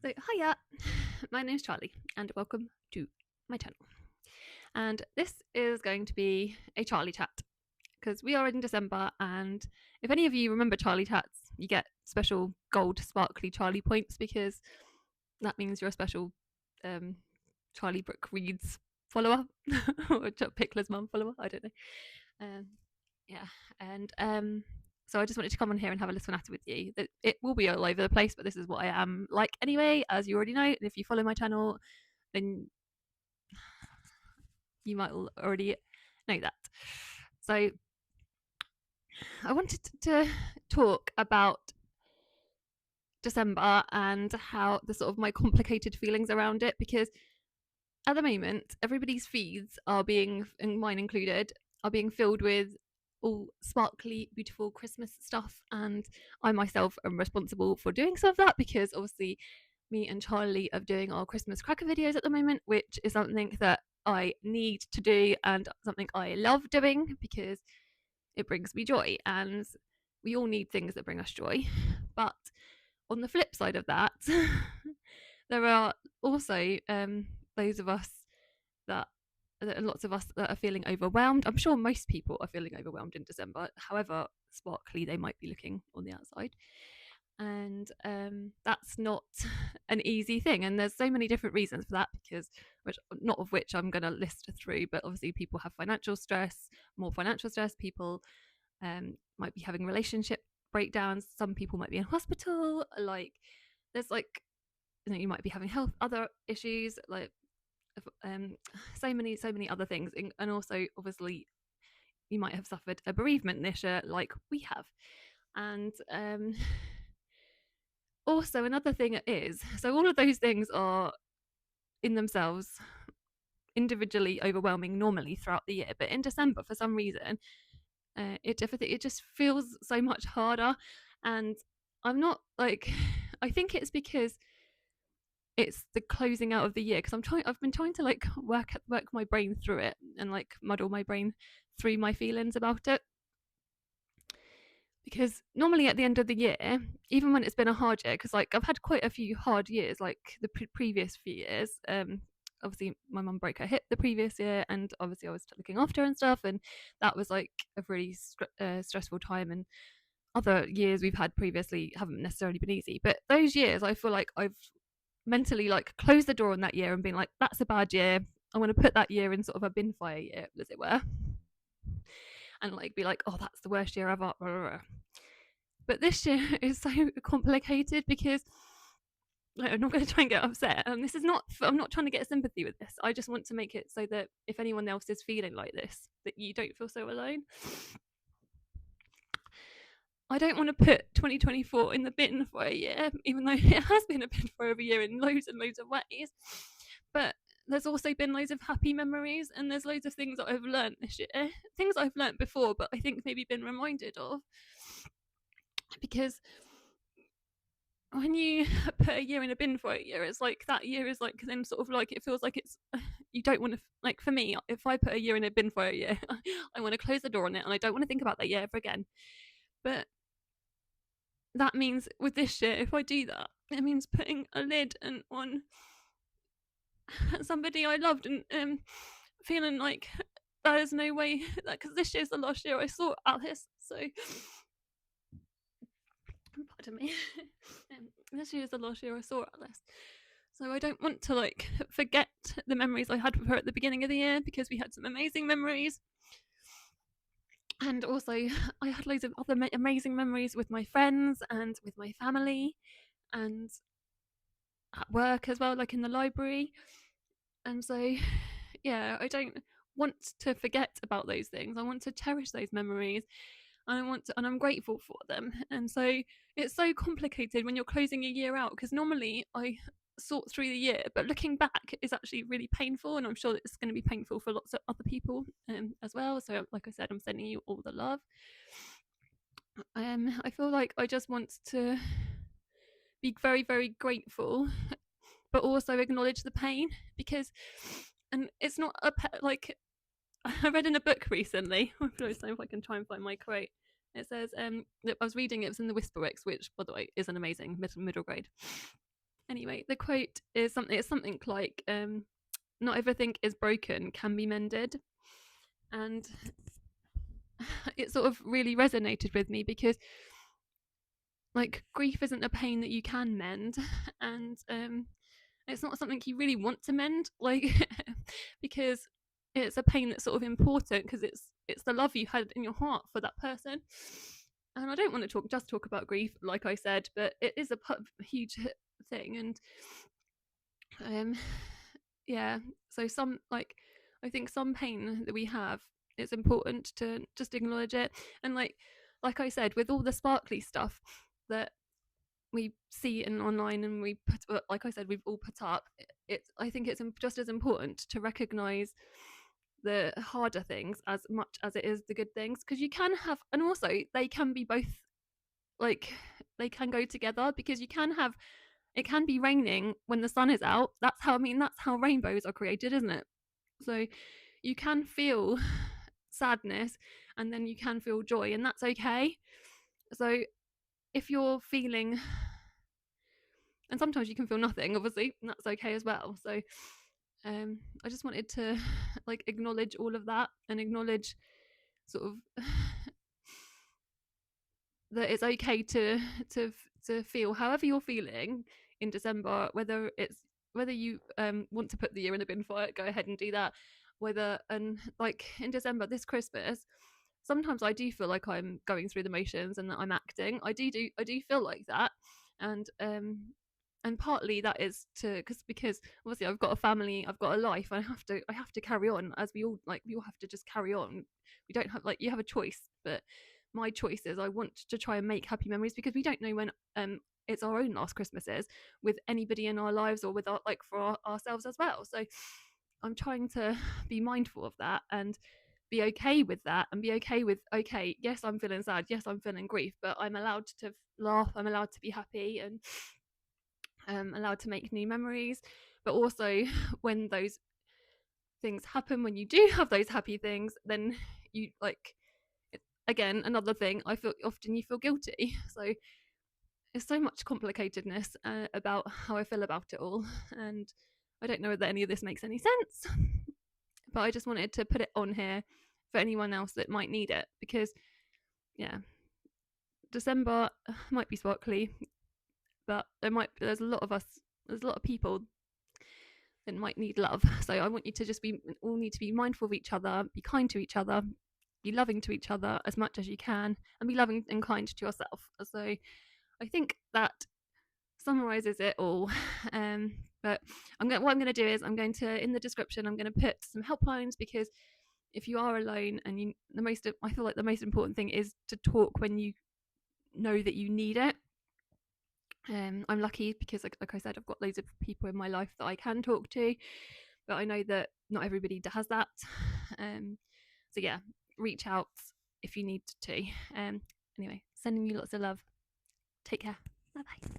So, hiya, my name's Charlie, and welcome to my channel. And this is going to be a Charlie chat because we are in December. And if any of you remember Charlie chats, you get special gold sparkly Charlie points because that means you're a special Charlie Brooke Reads follower or Pickler's mum follower. I don't know. Um, yeah, and so I just wanted to come on here and have a little natter with you. It will be all over the place, but this is what I am like anyway, as you already know. And if you follow my channel, then you might already know that. So I wanted to talk about December and how the sort of my complicated feelings around it, because at the moment everybody's feeds are being, and mine included, are being filled with all sparkly beautiful Christmas stuff, and I myself am responsible for doing some of that because obviously me and Charlie are doing our Christmas cracker videos at the moment, which is something that I need to do and something I love doing because it brings me joy, and we all need things that bring us joy. But on the flip side of that, there are also those of us that lots of us that are feeling overwhelmed. I'm sure most people are feeling overwhelmed in December, however sparkly they might be looking on the outside. And that's not an easy thing. And there's so many different reasons for that, because not of which I'm going to list through, but obviously people have financial stress, more financial stress. People might be having relationship breakdowns. Some people might be in hospital. Like there's like, you might be having health other issues, like so many other things, and also obviously you might have suffered a bereavement this year like we have. And also another thing is, so all of those things are in themselves individually overwhelming normally throughout the year, but in December for some reason it just feels so much harder. And I'm not like I think it's because it's the closing out of the year, because I've been trying to like work my brain through it and like muddle my brain through my feelings about it, because normally at the end of the year, even when it's been a hard year, because like I've had quite a few hard years, like the previous few years. Obviously my mum broke her hip the previous year, and obviously I was looking after her and stuff, and that was like a really stressful time. And other years we've had previously haven't necessarily been easy, but those years I feel like I've mentally like closed the door on that year and been like, that's a bad year, I want to put that year in sort of a bin fire year, as it were, and like be like, oh, that's the worst year ever. But this year is so complicated because like, I'm not going to try and get upset, and this is not, I'm not trying to get sympathy with this. I just want to make it so that if anyone else is feeling like this, that you don't feel so alone. I don't want to put 2024 in the bin for a year, even though it has been a bin for a year in loads and loads of ways. But there's also been loads of happy memories, and there's loads of things that I've learned this year. Things I've learned before, but I think maybe been reminded of. Because when you put a year in a bin for a year, it's like that year is like then sort of like it feels like it's you don't want to, like for me, if I put a year in a bin for a year, I want to close the door on it and I don't want to think about that year ever again. But that means with this year, if I do that, it means putting a lid on somebody I loved, and feeling like there is no way that, because this year's the last year I saw Alice. So pardon me. This year is the last year I saw Alice. So I don't want to like forget the memories I had with her at the beginning of the year, because we had some amazing memories. And also I had loads of other amazing memories with my friends and with my family and at work as well, like in the library. And so yeah, I don't want to forget about those things. I want to cherish those memories, and I'm grateful for them. And so it's so complicated when you're closing a year out, because normally I sort through the year, but looking back is actually really painful, and I'm sure it's going to be painful for lots of other people as well. So like I said, I'm sending you all the love. I feel like I just want to be very, very grateful, but also acknowledge the pain, because, and it's not like I read in a book recently. I'm going to see if I can try and find my quote. It says, I was reading, it was in the Whisperix, which, by the way, is an amazing middle grade. Anyway, the quote is something like, "Not everything is broken can be mended," and it sort of really resonated with me because, like, grief isn't a pain that you can mend, and it's not something you really want to mend, like, because it's a pain that's sort of important because it's the love you had in your heart for that person. And I don't want to talk about grief, like I said, but it is a huge thing, and um, yeah. So I think some pain that we have, it's important to just acknowledge it, and like I said, with all the sparkly stuff that we see in online and we put, like I said, we've all put up, I think it's just as important to recognize the harder things as much as it is the good things, because you can have, and also they can be both, like, they can go together, because you can have, it can be raining when the sun is out. That's how rainbows are created, isn't it? So you can feel sadness and then you can feel joy, and that's okay. So if you're feeling, and sometimes you can feel nothing, obviously, and that's okay as well. So I just wanted to like acknowledge all of that, and acknowledge sort of that it's okay to to feel however you're feeling in December, whether you want to put the year in the bin for it, go ahead and do that. Whether, and like in December, this Christmas, sometimes I do feel like I'm going through the motions and that I'm acting. I do feel like that, and partly that is to because obviously I've got a family, I've got a life, I have to carry on, as we all have to just carry on. We don't have, like, you have a choice, but my choice is I want to try and make happy memories, because we don't know when it's our own last Christmases with anybody in our lives, or with ourselves as well. So I'm trying to be mindful of that, and be okay with that, and be okay with, okay, yes, I'm feeling sad, yes, I'm feeling grief, but I'm allowed to laugh, I'm allowed to be happy, and allowed to make new memories. But also, when those things happen, when you do have those happy things, then you, like, again, another thing, I feel often you feel guilty. So there's so much complicatedness about how I feel about it all, and I don't know whether any of this makes any sense, but I just wanted to put it on here for anyone else that might need it, because yeah, December might be sparkly, but there's a lot of us, there's a lot of people that might need love. So I want you to just all need to be mindful of each other, be kind to each other, be loving to each other as much as you can, and be loving and kind to yourself. So I think that summarizes it all. But what I'm going to do is, I'm going to, in the description, I'm going to put some helplines, because if you are alone, and I feel like the most important thing is to talk when you know that you need it. I'm lucky because, like I said, I've got loads of people in my life that I can talk to, but I know that not everybody has that. So yeah, reach out if you need to. Anyway, sending you lots of love. Take care. Bye bye.